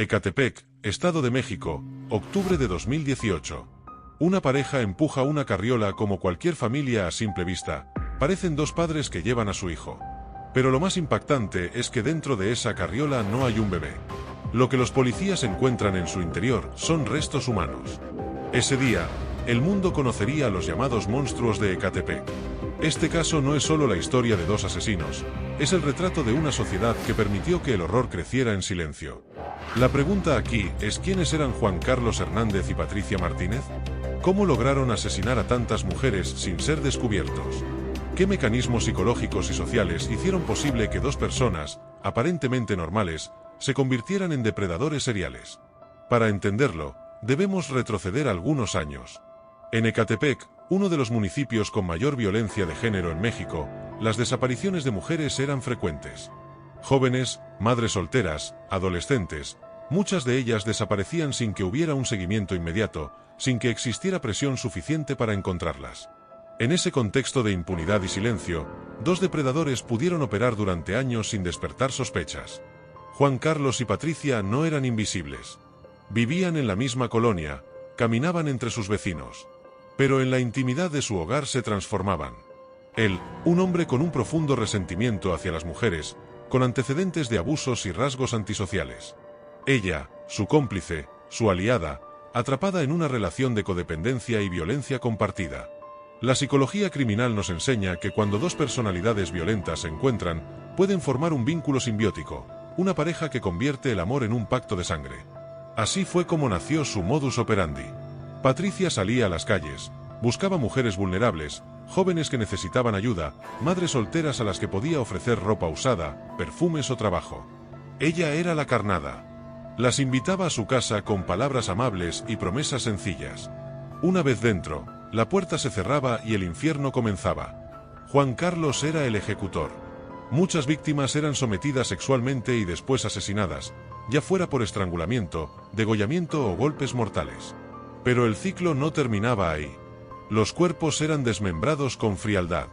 Ecatepec, Estado de México, octubre de 2018. Una pareja empuja una carriola como cualquier familia a simple vista. Parecen dos padres que llevan a su hijo. Pero lo más impactante es que dentro de esa carriola no hay un bebé. Lo que los policías encuentran en su interior son restos humanos. Ese día, el mundo conocería a los llamados monstruos de Ecatepec. Este caso no es solo la historia de dos asesinos, es el retrato de una sociedad que permitió que el horror creciera en silencio. La pregunta aquí es ¿quiénes eran Juan Carlos Hernández y Patricia Martínez? ¿Cómo lograron asesinar a tantas mujeres sin ser descubiertos? ¿Qué mecanismos psicológicos y sociales hicieron posible que dos personas, aparentemente normales, se convirtieran en depredadores seriales? Para entenderlo, debemos retroceder algunos años. En Ecatepec, uno de los municipios con mayor violencia de género en México, las desapariciones de mujeres eran frecuentes. Jóvenes, madres solteras, adolescentes, muchas de ellas desaparecían sin que hubiera un seguimiento inmediato, sin que existiera presión suficiente para encontrarlas. En ese contexto de impunidad y silencio, dos depredadores pudieron operar durante años sin despertar sospechas. Juan Carlos y Patricia no eran invisibles. Vivían en la misma colonia, caminaban entre sus vecinos. Pero en la intimidad de su hogar se transformaban. Él, un hombre con un profundo resentimiento hacia las mujeres, con antecedentes de abusos y rasgos antisociales. Ella, su cómplice, su aliada, atrapada en una relación de codependencia y violencia compartida. La psicología criminal nos enseña que cuando dos personalidades violentas se encuentran, pueden formar un vínculo simbiótico, una pareja que convierte el amor en un pacto de sangre. Así fue como nació su modus operandi. Patricia salía a las calles, buscaba mujeres vulnerables, jóvenes que necesitaban ayuda, madres solteras a las que podía ofrecer ropa usada, perfumes o trabajo. Ella era la carnada. Las invitaba a su casa con palabras amables y promesas sencillas. Una vez dentro, la puerta se cerraba y el infierno comenzaba. Juan Carlos era el ejecutor. Muchas víctimas eran sometidas sexualmente y después asesinadas, ya fuera por estrangulamiento, degollamiento o golpes mortales. Pero el ciclo no terminaba ahí. Los cuerpos eran desmembrados con frialdad.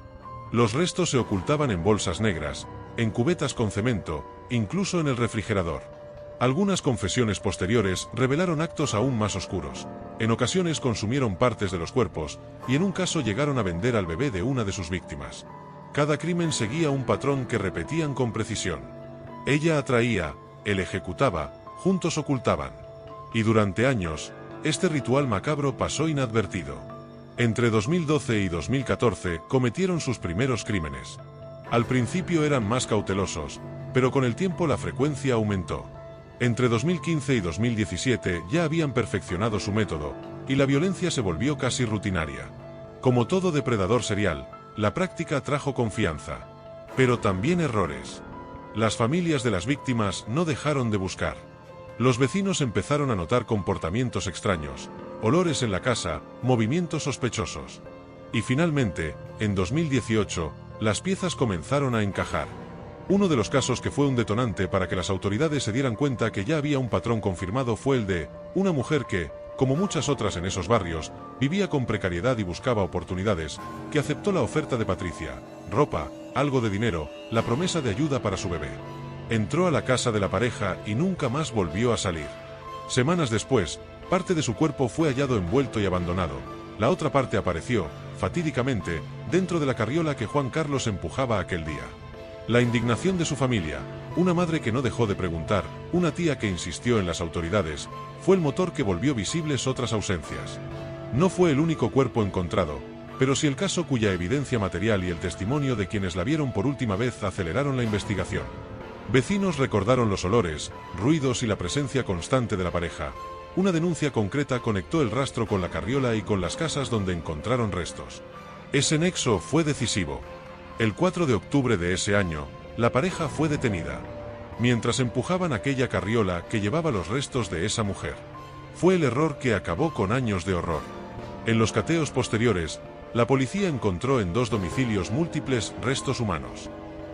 Los restos se ocultaban en bolsas negras, en cubetas con cemento, incluso en el refrigerador. Algunas confesiones posteriores revelaron actos aún más oscuros. En ocasiones consumieron partes de los cuerpos, y en un caso llegaron a vender al bebé de una de sus víctimas. Cada crimen seguía un patrón que repetían con precisión. Ella atraía, él ejecutaba, juntos ocultaban. Y durante años, este ritual macabro pasó inadvertido. Entre 2012 y 2014 cometieron sus primeros crímenes. Al principio eran más cautelosos, pero con el tiempo la frecuencia aumentó. Entre 2015 y 2017 ya habían perfeccionado su método, y la violencia se volvió casi rutinaria. Como todo depredador serial, la práctica trajo confianza. Pero también errores. Las familias de las víctimas no dejaron de buscar. Los vecinos empezaron a notar comportamientos extraños, olores en la casa, movimientos sospechosos. Y finalmente, en 2018, las piezas comenzaron a encajar. Uno de los casos que fue un detonante para que las autoridades se dieran cuenta que ya había un patrón confirmado fue el de una mujer que, como muchas otras en esos barrios, vivía con precariedad y buscaba oportunidades, que aceptó la oferta de Patricia: ropa, algo de dinero, la promesa de ayuda para su bebé. Entró a la casa de la pareja y nunca más volvió a salir. Semanas después, parte de su cuerpo fue hallado envuelto y abandonado. La otra parte apareció, fatídicamente, dentro de la carriola que Juan Carlos empujaba aquel día. La indignación de su familia, una madre que no dejó de preguntar, una tía que insistió en las autoridades, fue el motor que volvió visibles otras ausencias. No fue el único cuerpo encontrado, pero sí el caso cuya evidencia material y el testimonio de quienes la vieron por última vez aceleraron la investigación. Vecinos recordaron los olores, ruidos y la presencia constante de la pareja. Una denuncia concreta conectó el rastro con la carriola y con las casas donde encontraron restos. Ese nexo fue decisivo. El 4 de octubre de ese año, la pareja fue detenida, mientras empujaban aquella carriola que llevaba los restos de esa mujer. Fue el error que acabó con años de horror. En los cateos posteriores, la policía encontró en dos domicilios múltiples restos humanos.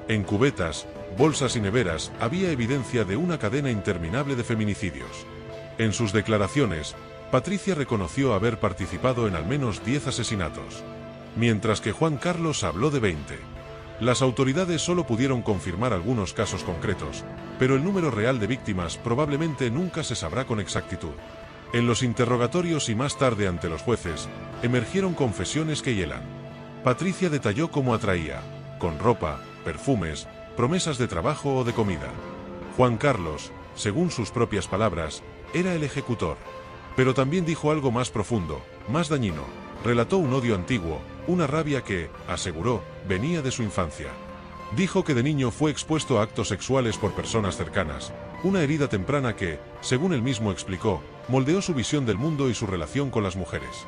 En cubetas, bolsas y neveras había evidencia de una cadena interminable de feminicidios. En sus declaraciones, Patricia reconoció haber participado en al menos 10 asesinatos, mientras que Juan Carlos habló de 20. Las autoridades solo pudieron confirmar algunos casos concretos, pero el número real de víctimas probablemente nunca se sabrá con exactitud. En los interrogatorios y más tarde ante los jueces, emergieron confesiones que hielan. Patricia detalló cómo atraía, con ropa, perfumes, promesas de trabajo o de comida. Juan Carlos, según sus propias palabras, era el ejecutor. Pero también dijo algo más profundo, más dañino. Relató un odio antiguo, una rabia que, aseguró, venía de su infancia. Dijo que de niño fue expuesto a actos sexuales por personas cercanas, una herida temprana que, según él mismo explicó, moldeó su visión del mundo y su relación con las mujeres.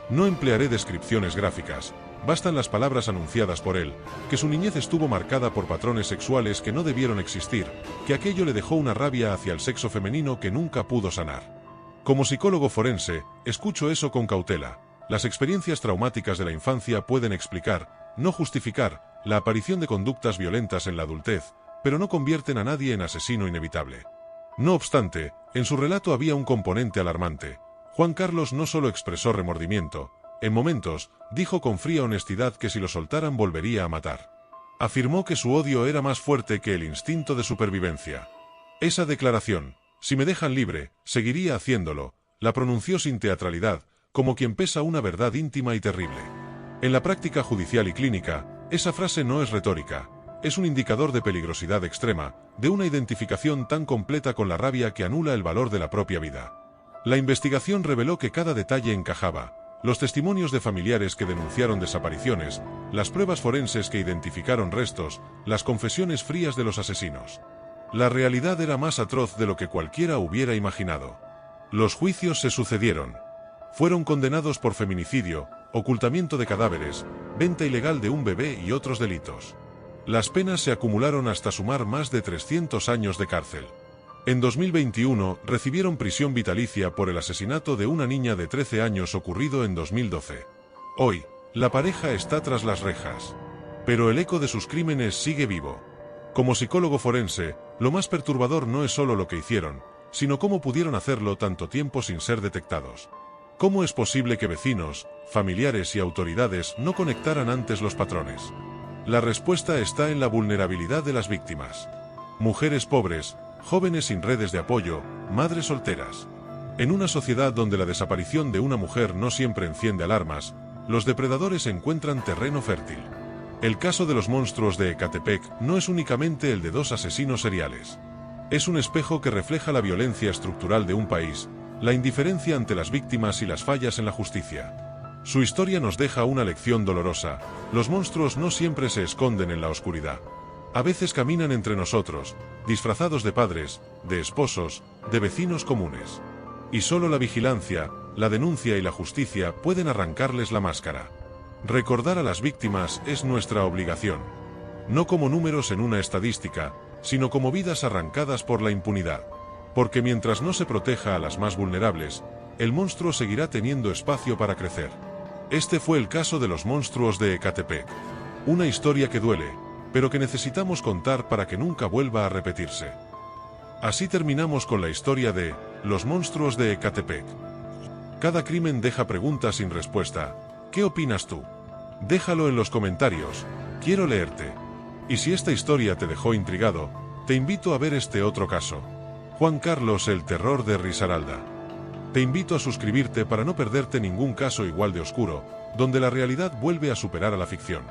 No emplearé descripciones gráficas, bastan las palabras anunciadas por él, que su niñez estuvo marcada por patrones sexuales que no debieron existir, que aquello le dejó una rabia hacia el sexo femenino que nunca pudo sanar. Como psicólogo forense, escucho eso con cautela. Las experiencias traumáticas de la infancia pueden explicar, no justificar, la aparición de conductas violentas en la adultez, pero no convierten a nadie en asesino inevitable. No obstante, en su relato había un componente alarmante. Juan Carlos no solo expresó remordimiento, en momentos, dijo con fría honestidad que si lo soltaran volvería a matar. Afirmó que su odio era más fuerte que el instinto de supervivencia. Esa declaración, si me dejan libre, seguiría haciéndolo, la pronunció sin teatralidad, como quien pesa una verdad íntima y terrible. En la práctica judicial y clínica, esa frase no es retórica, es un indicador de peligrosidad extrema, de una identificación tan completa con la rabia que anula el valor de la propia vida. La investigación reveló que cada detalle encajaba, los testimonios de familiares que denunciaron desapariciones, las pruebas forenses que identificaron restos, las confesiones frías de los asesinos. La realidad era más atroz de lo que cualquiera hubiera imaginado. Los juicios se sucedieron. Fueron condenados por feminicidio, ocultamiento de cadáveres, venta ilegal de un bebé y otros delitos. Las penas se acumularon hasta sumar más de 300 años de cárcel. En 2021 recibieron prisión vitalicia por el asesinato de una niña de 13 años ocurrido en 2012. Hoy, la pareja está tras las rejas. Pero el eco de sus crímenes sigue vivo. Como psicólogo forense, lo más perturbador no es solo lo que hicieron, sino cómo pudieron hacerlo tanto tiempo sin ser detectados. ¿Cómo es posible que vecinos, familiares y autoridades no conectaran antes los patrones? La respuesta está en la vulnerabilidad de las víctimas. Mujeres pobres, jóvenes sin redes de apoyo, madres solteras. En una sociedad donde la desaparición de una mujer no siempre enciende alarmas, los depredadores encuentran terreno fértil. El caso de los monstruos de Ecatepec no es únicamente el de dos asesinos seriales. Es un espejo que refleja la violencia estructural de un país, la indiferencia ante las víctimas y las fallas en la justicia. Su historia nos deja una lección dolorosa: los monstruos no siempre se esconden en la oscuridad. A veces caminan entre nosotros, disfrazados de padres, de esposos, de vecinos comunes. Y solo la vigilancia, la denuncia y la justicia pueden arrancarles la máscara. Recordar a las víctimas es nuestra obligación. No como números en una estadística, sino como vidas arrancadas por la impunidad. Porque mientras no se proteja a las más vulnerables, el monstruo seguirá teniendo espacio para crecer. Este fue el caso de los monstruos de Ecatepec. Una historia que duele, pero que necesitamos contar para que nunca vuelva a repetirse. Así terminamos con la historia de los monstruos de Ecatepec. Cada crimen deja preguntas sin respuesta. ¿Qué opinas tú? Déjalo en los comentarios, quiero leerte. Y si esta historia te dejó intrigado, te invito a ver este otro caso. Juan Carlos, el terror de Risaralda. Te invito a suscribirte para no perderte ningún caso igual de oscuro, donde la realidad vuelve a superar a la ficción.